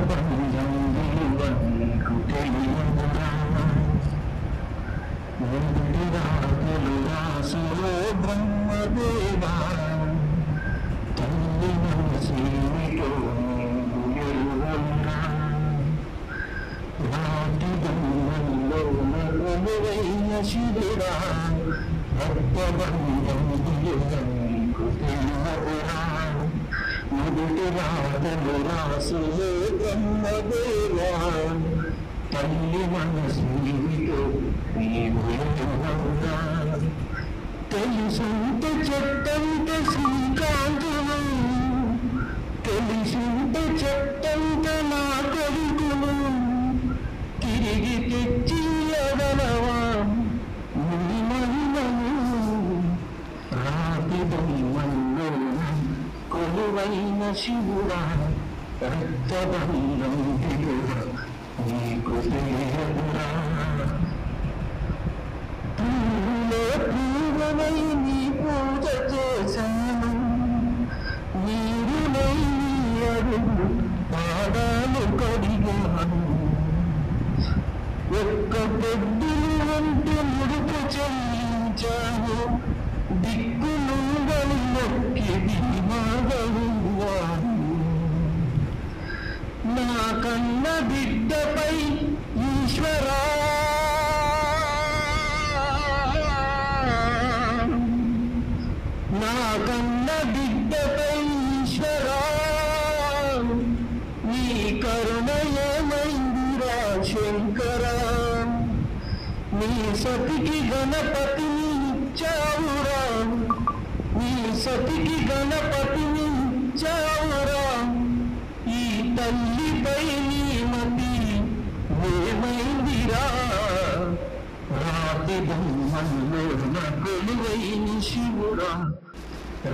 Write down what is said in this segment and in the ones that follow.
రక్తబంధం విలువ నీకు తెలియదురా. మొదటి రాతలు రాసులో బ్రహ్మదేవా, తల్లి మనసేమిటో నీకు ఎరుగవురా. నాటి బొమ్మల్లో నలువైన శివుడా, రక్తబంధం విలువ నీకు తెలియదురా. మొదటి రాతలు రాసులో బ్రహ్మదేవా, తల్లి మనసేమిటో నీకు ఎరుగవురా. తెలుసుంటే చెట్టంత శ్రీకాంతము, తెలిసుంటే చెట్టంత నా కొడుకును, తిరిగి తెచ్చి ఎడలవా నీ మహిమను. రాతి బొమ్మల్లో కొలువైన శివుడా, రక్తబంధం విలువ నీకు తెలియదురా. పూవనై నీ పూజ చేశాను, నీరునై నీ అడుగు పాదాలు కడిగాను. ఒక్క పెద్దలు వంటి ముడుపు చెల్లించాను, దిక్కులుంగని మొక్కి దిమాగలువాను. నా కన్న బిడ్డపై ఈశ్వరా, నా కన్న బిడ్డపై ఈశ్వరా, నీ కరుణ ఏమైందిరా శంకరా. నీ సతికి గణపతిని ఇచ్చావురా, నీ సతికి గణపతిని ఇచ్చావురా. ఈ తల్లిపై నీ మతి ఏమైందిరా. రాతి బొమ్మల్లో నా కొలువైన శివుడా,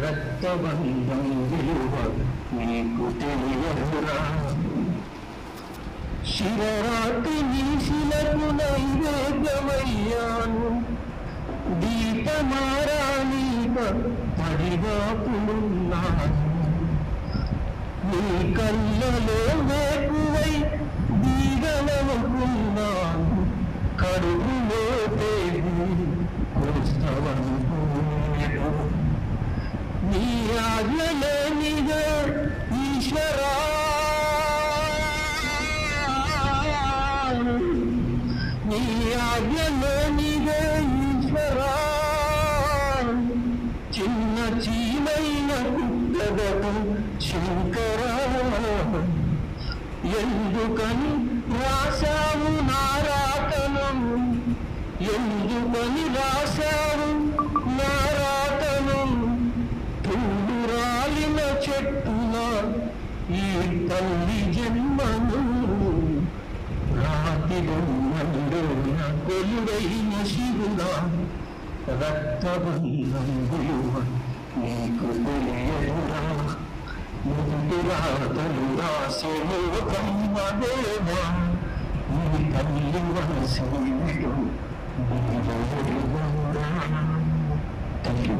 రక్తబంధం విలువ నీకు తెలియదురా. శివరాత్రి నీ శిలకు నైవేద్యమయ్యాను, దీపమారాణీక పడిగాపులున్నాను. నీ కళ్ళలో వేకువై దీగలనుకున్నాను, కడుపులో పేరు కోస్తవనుకోను. నీ ఆజ్ఞలేనిదే ఈశ్వరా, నీ ఆజ్ఞలేనిదే ఈశ్వరా. చిన్న చీమైన కుక్కదకు శంకరా, ఎందుకని రాశావు నారాతను, ఎందుకని రాశావు నారాతను. పువ్వు రాలిన చెట్టున ఈ తల్లి జన్మను, రాతి బొమ్మల్లో నా కొలువైన శివుడా, రక్తబంధం విలువ నీకు తెలియదురా. ముందు రాతలు రాసెను బ్రహ్మదేవా, నీ తల్లి మనసేమిటో నీకు ఎరుగవురా. Thank you.